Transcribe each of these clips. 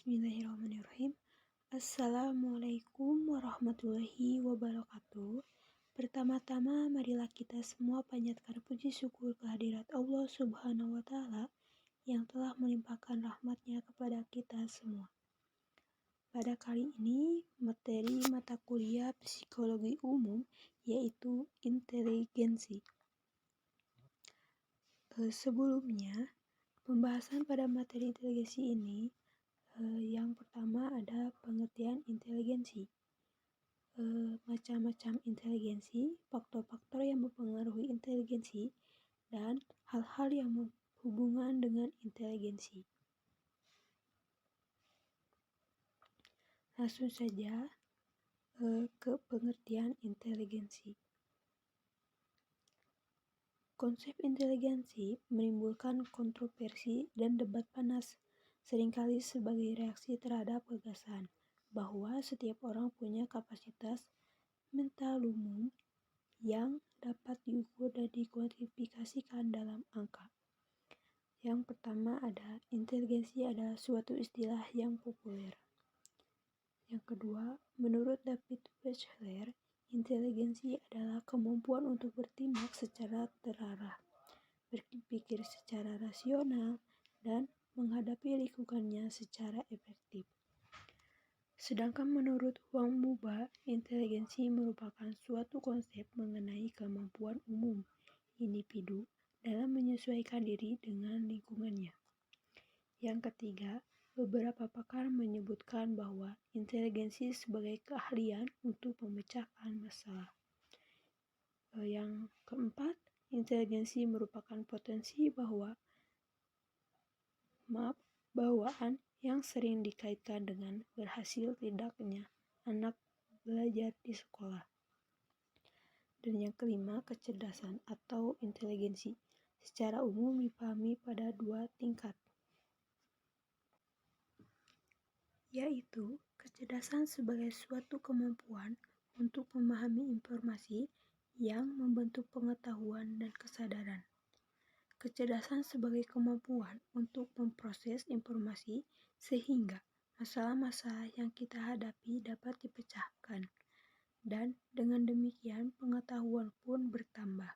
Bismillahirrahmanirrahim. Assalamualaikum warahmatullahi wabarakatuh. Pertama-tama marilah kita semua panjatkan puji syukur kehadirat Allah Subhanahu wa Ta'ala yang telah melimpahkan rahmatnya kepada kita semua. Pada kali ini, materi mata kuliah psikologi umum yaitu inteligensi. Sebelumnya, pembahasan pada materi inteligensi ini yang pertama ada pengertian inteligensi. Macam-macam inteligensi, faktor-faktor yang mempengaruhi inteligensi, dan hal-hal yang berhubungan dengan inteligensi. Langsung saja ke pengertian inteligensi. Konsep inteligensi menimbulkan kontroversi dan debat panas, seringkali sebagai reaksi terhadap gagasan bahwa setiap orang punya kapasitas mental umum yang dapat diukur dan dikuantifikasikan dalam angka. Yang pertama ada inteligensi adalah suatu istilah yang populer. Yang kedua, menurut David Wechsler, inteligensi adalah kemampuan untuk bertindak secara terarah, berpikir secara rasional, dan menghadapi lingkungannya secara efektif. Sedangkan menurut Wang Muba, inteligensi merupakan suatu konsep mengenai kemampuan umum individu dalam menyesuaikan diri dengan lingkungannya. Yang ketiga, beberapa pakar menyebutkan bahwa inteligensi sebagai keahlian untuk memecahkan masalah. Yang keempat, inteligensi merupakan potensi bawaan yang sering dikaitkan dengan berhasil tidaknya anak belajar di sekolah. Dan yang kelima, kecerdasan atau inteligensi secara umum dipahami pada dua tingkat, yaitu kecerdasan sebagai suatu kemampuan untuk memahami informasi yang membentuk pengetahuan dan kesadaran. Kecerdasan sebagai kemampuan untuk memproses informasi sehingga masalah-masalah yang kita hadapi dapat dipecahkan, dan dengan demikian pengetahuan pun bertambah.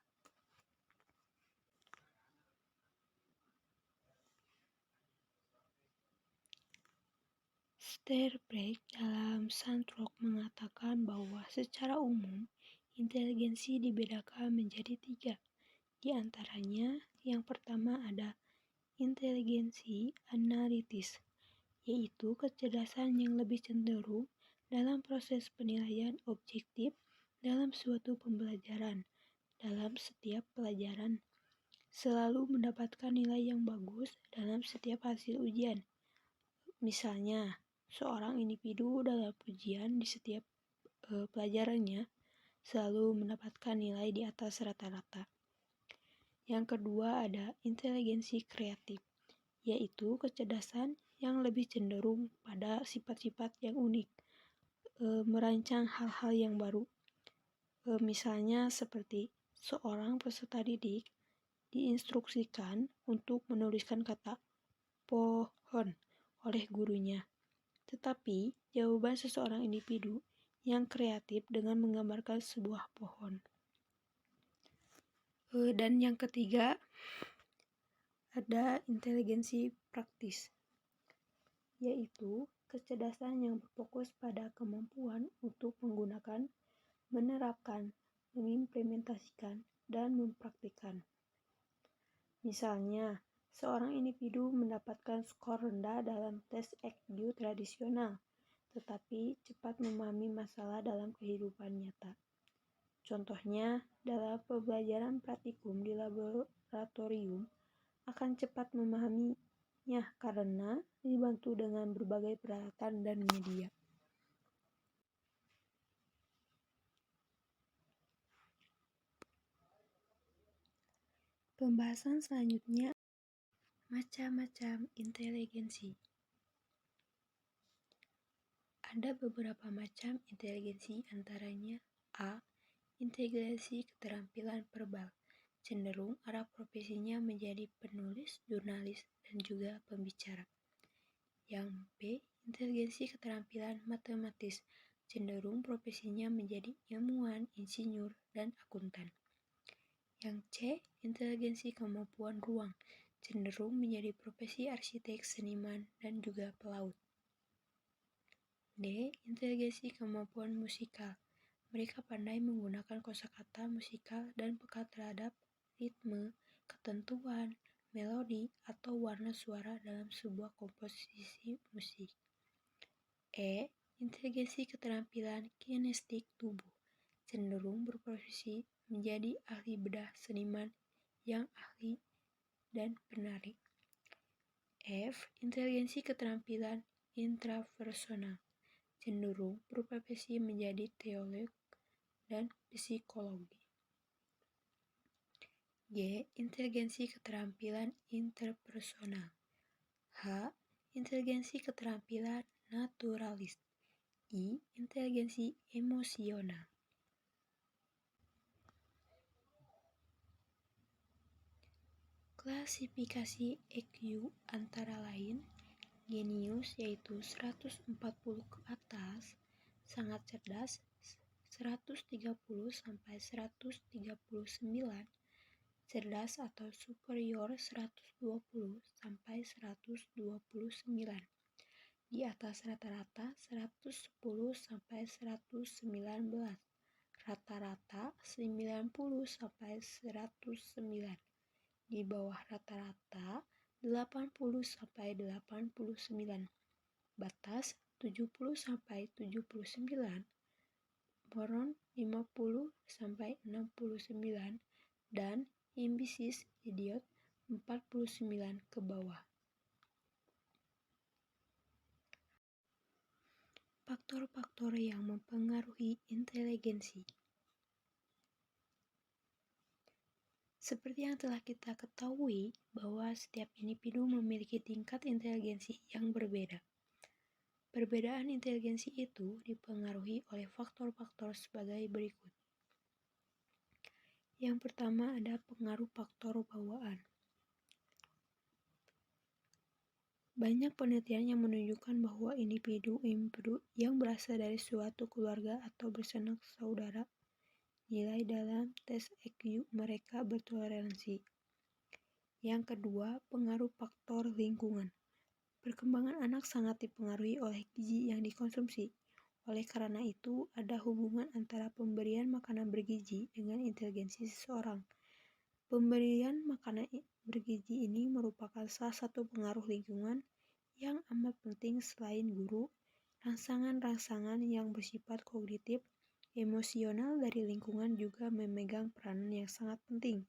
Sternberg dalam Sandrock mengatakan bahwa secara umum inteligensi dibedakan menjadi 3. Di antaranya, yang pertama ada inteligensi analitis, yaitu kecerdasan yang lebih cenderung dalam proses penilaian objektif dalam suatu pembelajaran. Dalam setiap pelajaran, selalu mendapatkan nilai yang bagus dalam setiap hasil ujian. Misalnya, seorang individu dalam ujian di setiap pelajarannya selalu mendapatkan nilai di atas rata-rata. Yang kedua ada inteligensi kreatif, yaitu kecerdasan yang lebih cenderung pada sifat-sifat yang unik, merancang hal-hal yang baru. Misalnya seperti seorang peserta didik diinstruksikan untuk menuliskan kata pohon oleh gurunya. Tetapi jawaban seseorang individu yang kreatif dengan menggambarkan sebuah pohon. Dan yang ketiga ada inteligensi praktis, yaitu kecerdasan yang berfokus pada kemampuan untuk menggunakan, menerapkan, mengimplementasikan, dan mempraktikkan. Misalnya, seorang individu mendapatkan skor rendah dalam tes IQ tradisional, tetapi cepat memahami masalah dalam kehidupan nyata. Contohnya, dalam pembelajaran praktikum di laboratorium akan cepat memahaminya karena dibantu dengan berbagai peralatan dan media. Pembahasan selanjutnya, macam-macam inteligensi. Ada beberapa macam inteligensi, antaranya A. Inteligensi keterampilan verbal, cenderung arah profesinya menjadi penulis, jurnalis, dan juga pembicara. Yang B. Inteligensi keterampilan matematis, cenderung profesinya menjadi ilmuwan, insinyur, dan akuntan. Yang C. Inteligensi kemampuan ruang, cenderung menjadi profesi arsitek, seniman, dan juga pelaut. D. Inteligensi kemampuan musikal, mereka pandai menggunakan kosakata musikal dan peka terhadap ritme, ketentuan, melodi, atau warna suara dalam sebuah komposisi musik. E. Inteligensi keterampilan kinestik tubuh, cenderung berprofesi menjadi ahli bedah seniman yang ahli dan penari. F. Inteligensi keterampilan intrapersonal, cenderung berprofesi menjadi teolog dan psikologi. G. Inteligensi keterampilan interpersonal. H. Inteligensi keterampilan naturalis. I. Inteligensi emosional. Klasifikasi EQ antara lain genius yaitu 140 ke atas, sangat cerdas 130 sampai 139, cerdas atau superior 120 sampai 129, di atas rata-rata 110 sampai 119, rata-rata 90 sampai 109, di bawah rata-rata 80 sampai 89, batas 70 sampai 79, moron 50 sampai 69, dan imbisis idiot 49 ke bawah. Faktor-faktor yang mempengaruhi inteligensi. Seperti yang telah kita ketahui bahwa setiap individu memiliki tingkat inteligensi yang berbeda. Perbedaan inteligensi itu dipengaruhi oleh faktor-faktor sebagai berikut. Yang pertama ada pengaruh faktor bawaan. Banyak penelitian yang menunjukkan bahwa individu-individu yang berasal dari suatu keluarga atau bersanak saudara nilai dalam tes EQ mereka bertoleransi. Yang kedua, pengaruh faktor lingkungan. Perkembangan anak sangat dipengaruhi oleh gizi yang dikonsumsi. Oleh karena itu, ada hubungan antara pemberian makanan bergizi dengan inteligensi seseorang. Pemberian makanan bergizi ini merupakan salah satu pengaruh lingkungan yang amat penting selain guru. Rangsangan-rangsangan yang bersifat kognitif, emosional dari lingkungan juga memegang peranan yang sangat penting,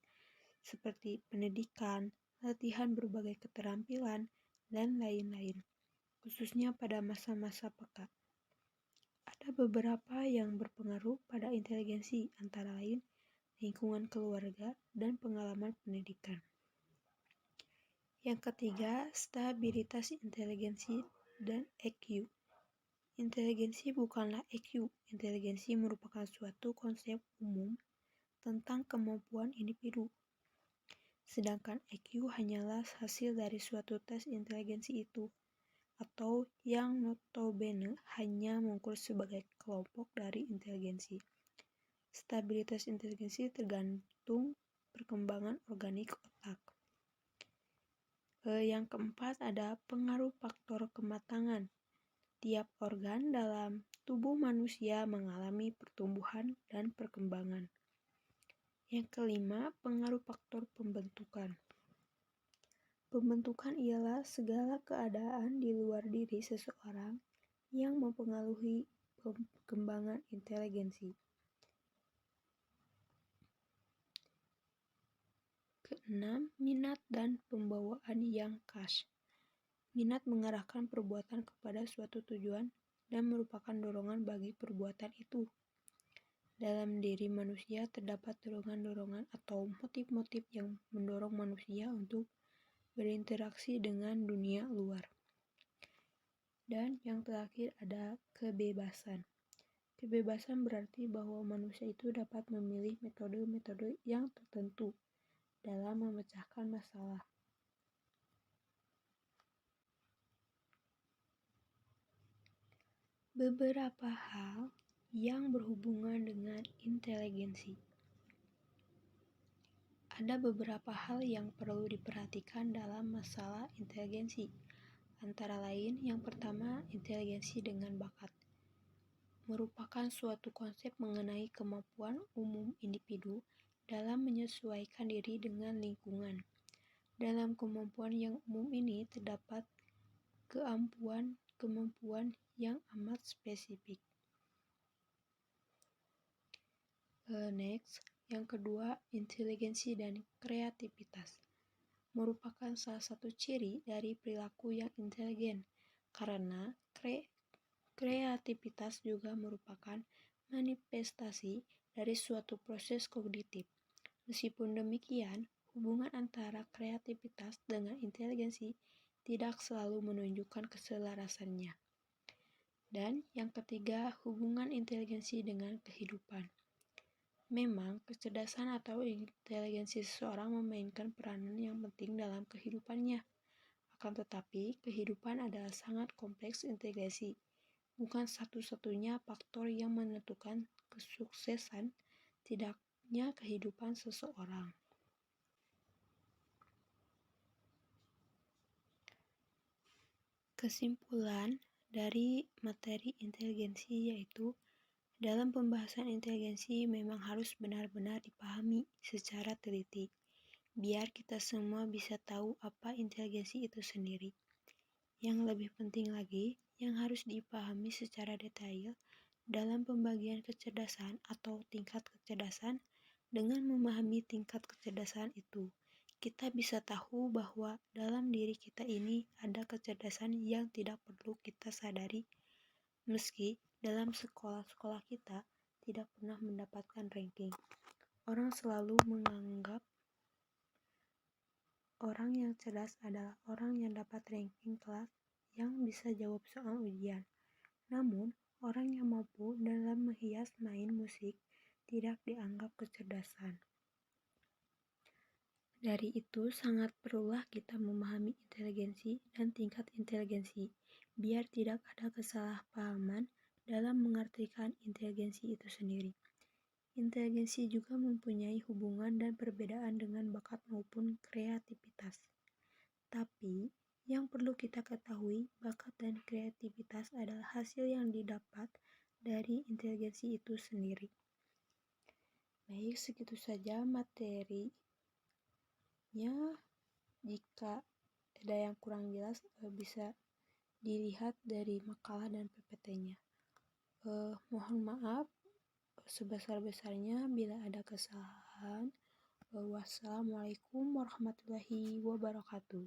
seperti pendidikan, latihan berbagai keterampilan, dan lain-lain, khususnya pada masa-masa peka. Ada beberapa yang berpengaruh pada inteligensi, antara lain lingkungan keluarga dan pengalaman pendidikan. Yang ketiga, stabilitas inteligensi dan EQ. Inteligensi bukanlah EQ. Inteligensi merupakan suatu konsep umum tentang kemampuan individu. Sedangkan EQ hanyalah hasil dari suatu tes inteligensi itu, atau yang notabene hanya mengukur sebagai kelompok dari inteligensi. Stabilitas inteligensi tergantung perkembangan organik otak. Yang keempat ada pengaruh faktor kematangan. Tiap organ dalam tubuh manusia mengalami pertumbuhan dan perkembangan. Yang kelima, pengaruh faktor pembentukan. Pembentukan ialah segala keadaan di luar diri seseorang yang mempengaruhi perkembangan inteligensi. Keenam, minat dan pembawaan yang khas. Minat mengarahkan perbuatan kepada suatu tujuan dan merupakan dorongan bagi perbuatan itu. Dalam diri manusia terdapat dorongan-dorongan atau motif-motif yang mendorong manusia untuk berinteraksi dengan dunia luar. Dan yang terakhir ada kebebasan. Kebebasan berarti bahwa manusia itu dapat memilih metode-metode yang tertentu dalam memecahkan masalah. Beberapa hal yang berhubungan dengan inteligensi. Ada beberapa hal yang perlu diperhatikan dalam masalah inteligensi. Antara lain, yang pertama, inteligensi dengan bakat merupakan suatu konsep mengenai kemampuan umum individu dalam menyesuaikan diri dengan lingkungan. Dalam kemampuan yang umum ini terdapat kemampuan yang amat spesifik. Next, yang kedua, inteligensi dan kreativitas merupakan salah satu ciri dari perilaku yang inteligen, karena kreativitas juga merupakan manifestasi dari suatu proses kognitif. Meskipun demikian, hubungan antara kreativitas dengan inteligensi tidak selalu menunjukkan keselarasannya. Dan yang ketiga, hubungan inteligensi dengan kehidupan. Memang, kecerdasan atau inteligensi seseorang memainkan peranan yang penting dalam kehidupannya. Akan tetapi, kehidupan adalah sangat kompleks integrasi. Bukan satu-satunya faktor yang menentukan kesuksesan tidaknya kehidupan seseorang. Kesimpulan dari materi inteligensi yaitu dalam pembahasan inteligensi memang harus benar-benar dipahami secara teliti, biar kita semua bisa tahu apa inteligensi itu sendiri. Yang lebih penting lagi, yang harus dipahami secara detail dalam pembagian kecerdasan atau tingkat kecerdasan. Dengan memahami tingkat kecerdasan itu, kita bisa tahu bahwa dalam diri kita ini ada kecerdasan yang tidak perlu kita sadari. Meski dalam sekolah-sekolah kita tidak pernah mendapatkan ranking, orang selalu menganggap orang yang cerdas adalah orang yang dapat ranking kelas yang bisa jawab soal ujian. Namun, orang yang mampu dalam menghias main musik tidak dianggap kecerdasan. Dari itu, sangat perlulah kita memahami inteligensi dan tingkat inteligensi, biar tidak ada kesalahpahaman dalam mengartikan inteligensi itu sendiri. Inteligensi juga mempunyai hubungan dan perbedaan dengan bakat maupun kreativitas. Tapi, yang perlu kita ketahui, bakat dan kreativitas adalah hasil yang didapat dari inteligensi itu sendiri. Baik, segitu saja materinya. Jika ada yang kurang jelas, bisa dilihat dari makalah dan PPT-nya. Mohon maaf sebesar-besarnya bila ada kesalahan. Wassalamualaikum warahmatullahi wabarakatuh.